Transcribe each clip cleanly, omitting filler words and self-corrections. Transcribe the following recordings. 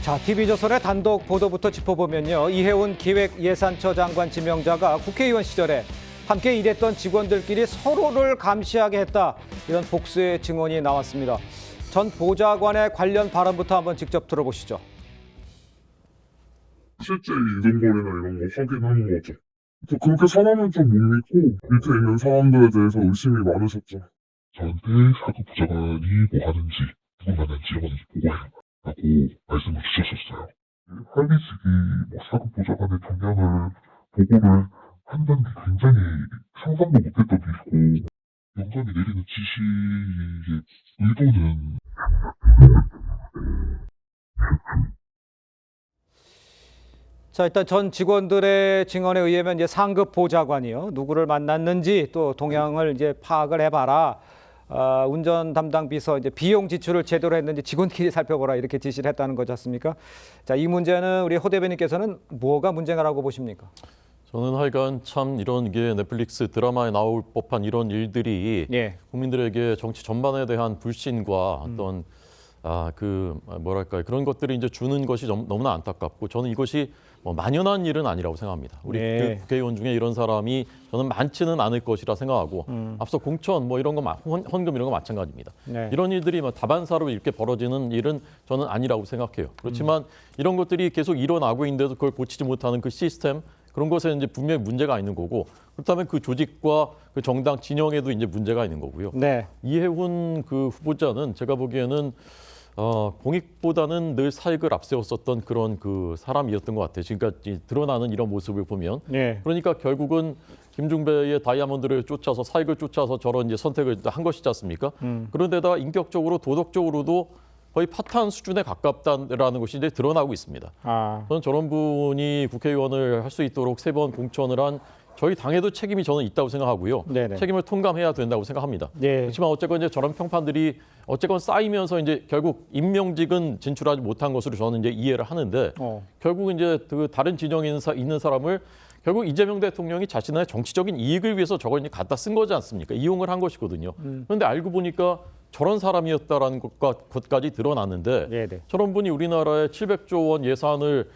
자, TV조선의 단독 보도부터 짚어보면요. 이해운 기획예산처 장관 지명자가 국회의원 시절에 함께 일했던 직원들끼리 서로를 감시하게 했다. 이런 복수의 증언이 나왔습니다. 전 보좌관의 관련 발언부터 한번 직접 들어보시죠. 실제 이동거리나 이런 거 확인한 거죠. 그렇게 사람은 좀 못 믿고 밑에 있는 사람들에 대해서 의심이 많으셨죠. 저한테 사급 보좌관이 뭐 하는지 누구 만난지 이런 건 보고해라 라고 말씀을 주셨었어요. 할리직이 뭐 사급 보좌관의 동향을 보고를 한다는 게 굉장히 상상도 못했던 일이고 영감이 내리는 지시의 의도는 자, 일단 전 직원들의 증언에 의하면 이제 상급 보좌관이요. 누구를 만났는지 또 동향을 이제 파악을 해봐라. 운전 담당 비서 이제 비용 지출을 제대로 했는지 직원끼리 살펴보라 이렇게 지시를 했다는 거지 않습니까? 자, 이 문제는 우리 호 대변인께서는 뭐가 문제라고 보십니까? 저는 하여간 참 이런 게 넷플릭스 드라마에 나올 법한 이런 일들이 예. 국민들에게 정치 전반에 대한 불신과 어떤 뭐랄까요, 그런 것들이 이제 주는 것이 너무나 안타깝고 저는 이것이 뭐 만연한 일은 아니라고 생각합니다. 우리 네. 국회의원 중에 이런 사람이 저는 많지는 않을 것이라 생각하고 앞서 공천 뭐 이런 거 헌금 이런 거 마찬가지입니다. 네. 이런 일들이 뭐 다반사로 이렇게 벌어지는 일은 저는 아니라고 생각해요. 그렇지만 이런 것들이 계속 일어나고 있는데도 그걸 고치지 못하는 그 시스템 그런 것에 이제 분명히 문제가 있는 거고 그렇다면 그 조직과 그 정당 진영에도 이제 문제가 있는 거고요. 네. 이해훈 그 후보자는 제가 보기에는 공익보다는 늘 사익을 앞세웠었던 그런 그 사람이었던 것 같아요. 지금까지 드러나는 이런 모습을 보면. 네. 그러니까 결국은 김중배의 다이아몬드를 쫓아서 사익을 쫓아서 저런 이제 선택을 한 것이지 않습니까? 그런데다가 인격적으로 도덕적으로도 거의 파탄 수준에 가깝다라는 것이 이제 드러나고 있습니다. 저는 저런 분이 국회의원을 할 수 있도록 3번 공천을 한 저희 당에도 책임이 저는 있다고 생각하고요. 네네. 책임을 통감해야 된다고 생각합니다. 네. 그렇지만 어쨌건 이제 저런 평판들이 어쨌건 쌓이면서 이제 결국 임명직은 진출하지 못한 것으로 저는 이제 이해를 하는데 결국 이제 그 다른 진영에 있는 사람을 결국 이재명 대통령이 자신의 정치적인 이익을 위해서 저걸 이제 갖다 쓴 거지 않습니까? 이용을 한 것이거든요. 그런데 알고 보니까 저런 사람이었다라는 것까지 드러났는데 네네. 저런 분이 우리나라의 700조 원 예산을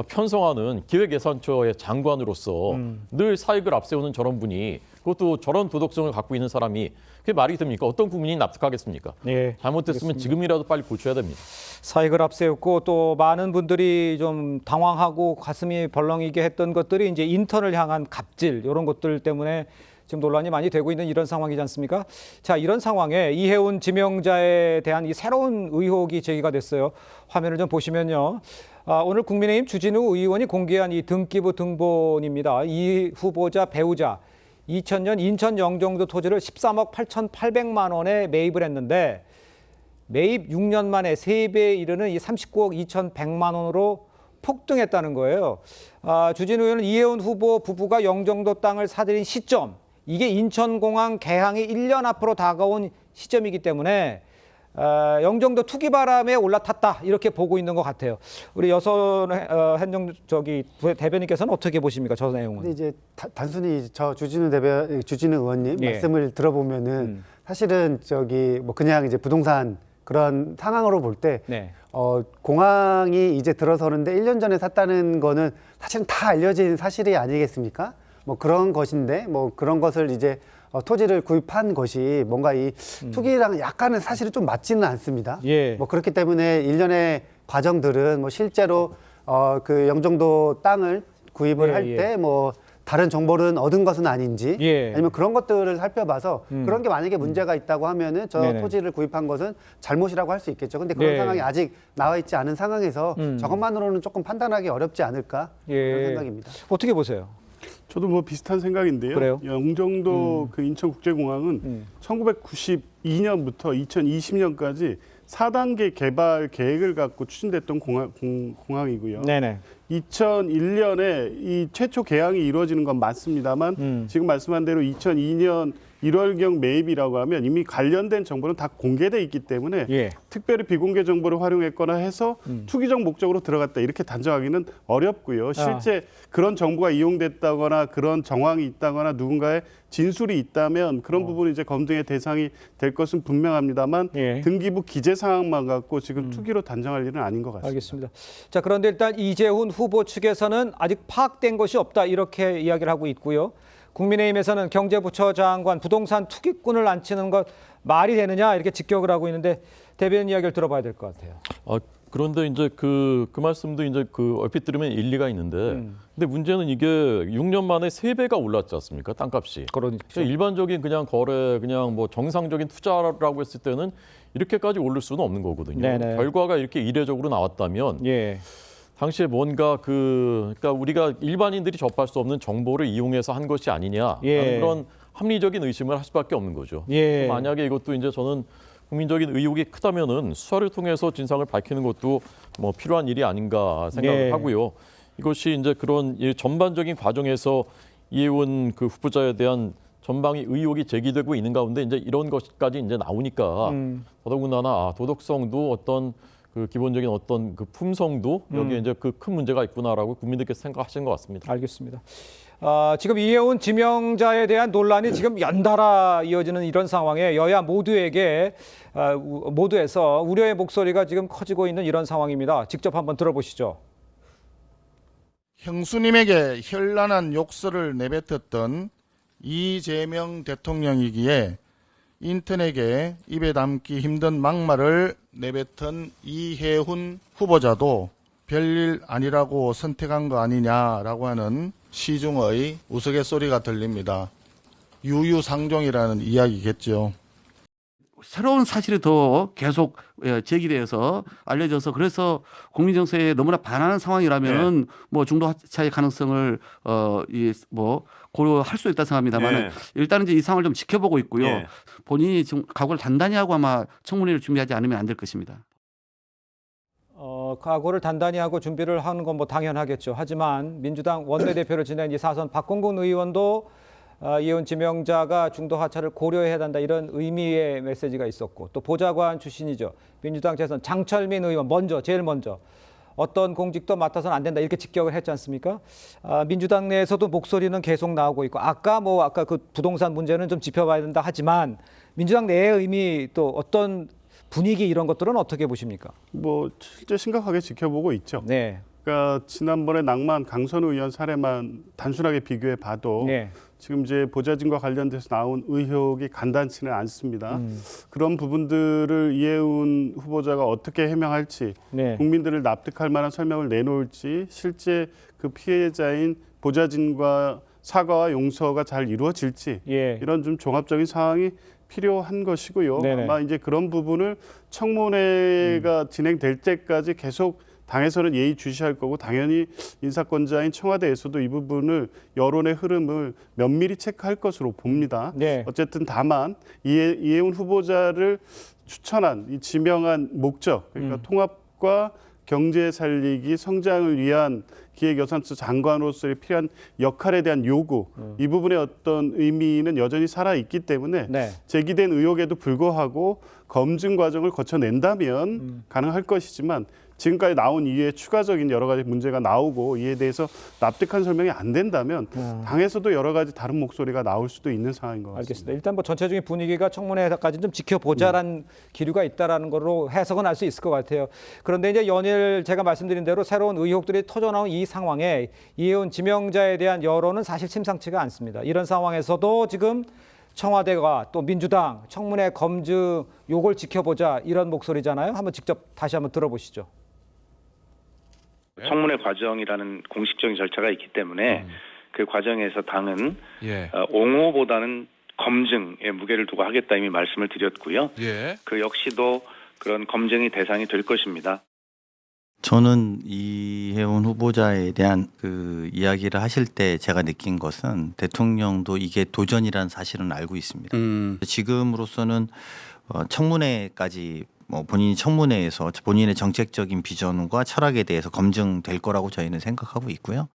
편성하는 기획예산처의 장관으로서 늘 사익을 앞세우는 저런 분이 그것도 저런 도덕성을 갖고 있는 사람이 그게 말이 됩니까? 어떤 국민이 납득하겠습니까? 네. 잘못됐으면 알겠습니다. 지금이라도 빨리 고쳐야 됩니다. 사익을 앞세웠고 또 많은 분들이 좀 당황하고 가슴이 벌렁이게 했던 것들이 이제 인턴을 향한 갑질 이런 것들 때문에 지금 논란이 많이 되고 있는 이런 상황이지 않습니까? 자, 이런 상황에 이해운 지명자에 대한 이 새로운 의혹이 제기가 됐어요. 화면을 좀 보시면요. 오늘 국민의힘 주진우 의원이 공개한 이 등기부 등본입니다. 이 후보자 배우자 2000년 인천 영종도 토지를 13억 8,800만 원에 매입을 했는데 매입 6년 만에 3배에 이르는 이 39억 2,100만 원으로 폭등했다는 거예요. 주진우 의원은 이해운 후보 부부가 영종도 땅을 사들인 시점, 이게 인천공항 개항이 1년 앞으로 다가온 시점이기 때문에 영종도 투기 바람에 올라탔다 이렇게 보고 있는 것 같아요. 우리 여선 대변인께서는 어떻게 보십니까? 저 내용은? 근데 이제 단순히 저 주진우 의원님 예. 말씀을 들어보면은 사실은 뭐 그냥 이제 부동산 그런 상황으로 볼 때 네. 공항이 이제 들어서는데 1년 전에 샀다는 거는 사실은 다 알려진 사실이 아니겠습니까? 뭐 그런 것인데 뭐 그런 것을 이제 토지를 구입한 것이 뭔가 이 투기랑 약간은 사실은 좀 맞지는 않습니다. 예. 뭐 그렇기 때문에 일련의 과정들은 뭐 실제로 그 영종도 땅을 구입을 예, 할 때 뭐 다른 정보를 얻은 것은 아닌지 예. 아니면 그런 것들을 살펴봐서 그런 게 만약에 문제가 있다고 하면은 저 네네. 토지를 구입한 것은 잘못이라고 할 수 있겠죠. 근데 그런 네. 상황이 아직 나와 있지 않은 상황에서 저것만으로는 조금 판단하기 어렵지 않을까 그런 생각입니다. 어떻게 보세요? 저도 뭐 비슷한 생각인데요. 그래요? 영종도 그 인천국제공항은 1992년부터 2020년까지 4단계 개발 계획을 갖고 추진됐던 공항이고요. 네네. 2001년에 이 최초 개항이 이루어지는 건 맞습니다만 지금 말씀한 대로 2002년 1월경 매입이라고 하면 이미 관련된 정보는 다 공개돼 있기 때문에 예. 특별히 비공개 정보를 활용했거나 해서 투기적 목적으로 들어갔다 이렇게 단정하기는 어렵고요. 실제 그런 정보가 이용됐다거나 그런 정황이 있다거나 누군가의 진술이 있다면 그런 부분이 이제 검증의 대상이 될 것은 분명합니다만 예. 등기부 기재 상황만 갖고 지금 투기로 단정할 일은 아닌 것 같습니다. 알겠습니다. 자, 그런데 일단 이재훈 후보 측에서는 아직 파악된 것이 없다 이렇게 이야기를 하고 있고요. 국민의힘에서는 경제부처 장관 부동산 투기꾼을 앉히는 것 말이 되느냐 이렇게 직격을 하고 있는데 대변인 이야기를 들어봐야 될 것 같아요. 그런데 이제 그 말씀도 이제 그 얼핏 들으면 일리가 있는데, 근데 문제는 이게 6년 만에 3배가 올랐지 않습니까? 땅값이. 그러니까 일반적인 그냥 거래, 그냥 뭐 정상적인 투자라고 했을 때는 이렇게까지 오를 수는 없는 거거든요. 네네. 결과가 이렇게 이례적으로 나왔다면 예. 당시에 뭔가 그러니까 우리가 일반인들이 접할 수 없는 정보를 이용해서 한 것이 아니냐 예. 그런 합리적인 의심을 할 수밖에 없는 거죠. 예. 만약에 이것도 이제 저는 국민적인 의혹이 크다면은 수사를 통해서 진상을 밝히는 것도 뭐 필요한 일이 아닌가 생각을 예. 하고요. 이것이 이제 그런 이 전반적인 과정에서 이혜원 그 후보자에 대한 전방위 의혹이 제기되고 있는 가운데 이제 이런 것까지 이제 나오니까 더더군다나 도덕성도 어떤 그 기본적인 어떤 그 품성도 여기에 이제 그 큰 문제가 있구나라고 국민들께서 생각하시는 것 같습니다. 알겠습니다. 지금 이혜원 지명자에 대한 논란이 지금 연달아 이어지는 이런 상황에 여야 모두에게 모두에서 우려의 목소리가 지금 커지고 있는 이런 상황입니다. 직접 한번 들어보시죠. 형수님에게 현란한 욕설을 내뱉었던 이재명 대통령이기에 인턴에게 입에 담기 힘든 막말을 내뱉은 이혜훈 후보자도 별일 아니라고 선택한 거 아니냐라고 하는 시중의 우스갯소리가 들립니다. 유유상종이라는 이야기겠죠. 새로운 사실이 더 계속 제기돼서 알려져서 그래서 국민 정서에 너무나 반하는 상황이라면은 뭐 중도 하차의 가능성을 뭐 고려할 수 있다 생각합니다만 일단은 이제 이 상황을 좀 지켜보고 있고요. 본인이 좀 각오를 단단히 하고 아마 청문회를 준비하지 않으면 안 될 것입니다. 각오를 단단히 하고 준비를 하는 건 뭐 당연하겠죠. 하지만 민주당 원내대표를 지낸 이 사선 박홍근 의원도 이혜원 지명자가 중도 하차를 고려해야 한다 이런 의미의 메시지가 있었고 또 보좌관 출신이죠. 민주당 재선 장철민 의원 제일 먼저 어떤 공직도 맡아서는 안 된다 이렇게 직격을 했지 않습니까? 민주당 내에서도 목소리는 계속 나오고 있고 아까 그 부동산 문제는 좀 짚어봐야 된다 하지만 민주당 내의 의미 또 어떤 분위기 이런 것들은 어떻게 보십니까? 뭐 실제 심각하게 지켜보고 있죠. 네. 그러니까 지난번에 낭만 강선우 의원 사례만 단순하게 비교해 봐도 네. 지금 이제 보좌진과 관련돼서 나온 의혹이 간단치는 않습니다. 그런 부분들을 이혜훈 후보자가 어떻게 해명할지 네. 국민들을 납득할 만한 설명을 내놓을지 실제 그 피해자인 보좌진과 사과와 용서가 잘 이루어질지 예. 이런 좀 종합적인 상황이 필요한 것이고요. 네네. 아마 이제 그런 부분을 청문회가 진행될 때까지 계속 당에서는 예의주시할 거고 당연히 인사권자인 청와대에서도 이 부분을 여론의 흐름을 면밀히 체크할 것으로 봅니다. 네. 어쨌든 다만 이혜훈 후보자를 추천한 이 지명한 목적 그러니까 통합과 경제 살리기 성장을 위한 기획여산처 장관으로서의 필요한 역할에 대한 요구 이 부분의 어떤 의미는 여전히 살아있기 때문에 네. 제기된 의혹에도 불구하고 검증 과정을 거쳐낸다면 가능할 것이지만 지금까지 나온 이후에 추가적인 여러 가지 문제가 나오고 이에 대해서 납득한 설명이 안 된다면 당에서도 여러 가지 다른 목소리가 나올 수도 있는 상황인 것 같습니다. 알겠습니다. 일단 뭐 전체적인 분위기가 청문회까지 좀 지켜보자라는 기류가 있다라는 거로 해석은 할 수 있을 것 같아요. 그런데 이제 연일 제가 말씀드린 대로 새로운 의혹들이 터져나온 이 상황에 이혜원 지명자에 대한 여론은 사실 심상치가 않습니다. 이런 상황에서도 지금 청와대가 또 민주당 청문회 검증 요걸 지켜보자 이런 목소리잖아요. 한번 직접 다시 한번 들어보시죠. 청문회 과정이라는 공식적인 절차가 있기 때문에 그 과정에서 당은 옹호보다는 검증에 무게를 두고 하겠다 이미 말씀을 드렸고요. 그 역시도 그런 검증이 대상이 될 것입니다. 저는 이혜원 후보자에 대한 그 이야기를 하실 때 제가 느낀 것은 대통령도 이게 도전이라는 사실은 알고 있습니다. 지금으로서는 청문회까지 본인이 청문회에서 본인의 정책적인 비전과 철학에 대해서 검증될 거라고 저희는 생각하고 있고요.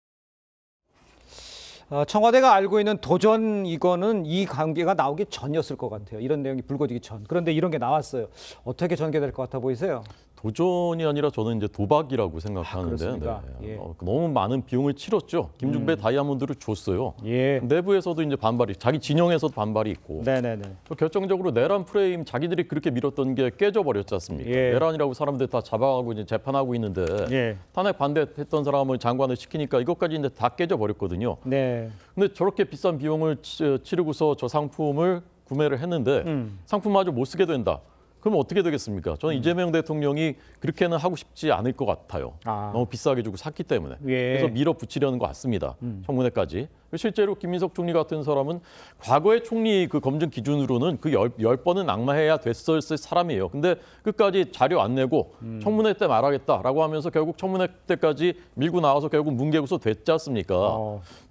청와대가 알고 있는 도전 이거는 이 관계가 나오기 전이었을 것 같아요. 이런 내용이 불거지기 전. 그런데 이런 게 나왔어요. 어떻게 전개될 것 같아 보이세요? 도전이 아니라 저는 이제 도박이라고 생각하는데 그렇습니까? 예. 너무 많은 비용을 치렀죠. 김중배 다이아몬드를 줬어요. 예. 내부에서도 이제 반발이, 자기 진영에서도 반발이 있고. 네네네. 결정적으로 내란 프레임 자기들이 그렇게 밀었던 게 깨져버렸지 않습니까? 예. 내란이라고 사람들 다 잡아가고 이제 재판하고 있는데 예. 탄핵 반대했던 사람을 장관을 시키니까 이것까지 이제 다 깨져버렸거든요. 네. 근데 저렇게 비싼 비용을 치르고서 저 상품을 구매를 했는데 상품마저 못 쓰게 된다. 그럼 어떻게 되겠습니까? 저는 이재명 대통령이 그렇게는 하고 싶지 않을 것 같아요. 너무 비싸게 주고 샀기 때문에. 예. 그래서 밀어붙이려는 것 같습니다. 청문회까지. 실제로 김민석 총리 같은 사람은 과거의 총리 그 검증 기준으로는 그 열 번은 낙마해야 됐을 사람이에요. 근데 끝까지 자료 안 내고 청문회 때 말하겠다라고 하면서 결국 청문회 때까지 밀고 나와서 결국 문개구소 됐지 않습니까?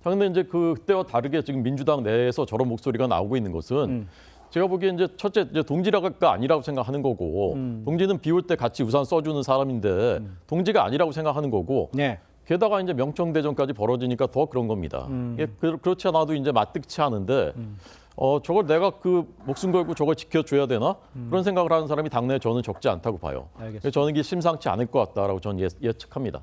그런데 이제 그때와 다르게 지금 민주당 내에서 저런 목소리가 나오고 있는 것은 제가 보기엔 이제 첫째 이제 동지가 아니라고 생각하는 거고 동지는 비올 때 같이 우산 써주는 사람인데 동지가 아니라고 생각하는 거고 네. 게다가 이제 명청대전까지 벌어지니까 더 그런 겁니다. 이게 그렇지 않아도 이제 마뜩치 않은데 저걸 내가 그 목숨 걸고 저걸 지켜줘야 되나 그런 생각을 하는 사람이 당내에 저는 적지 않다고 봐요. 알겠습니다. 그래서 저는 이게 심상치 않을 것 같다라고 저는 예측합니다.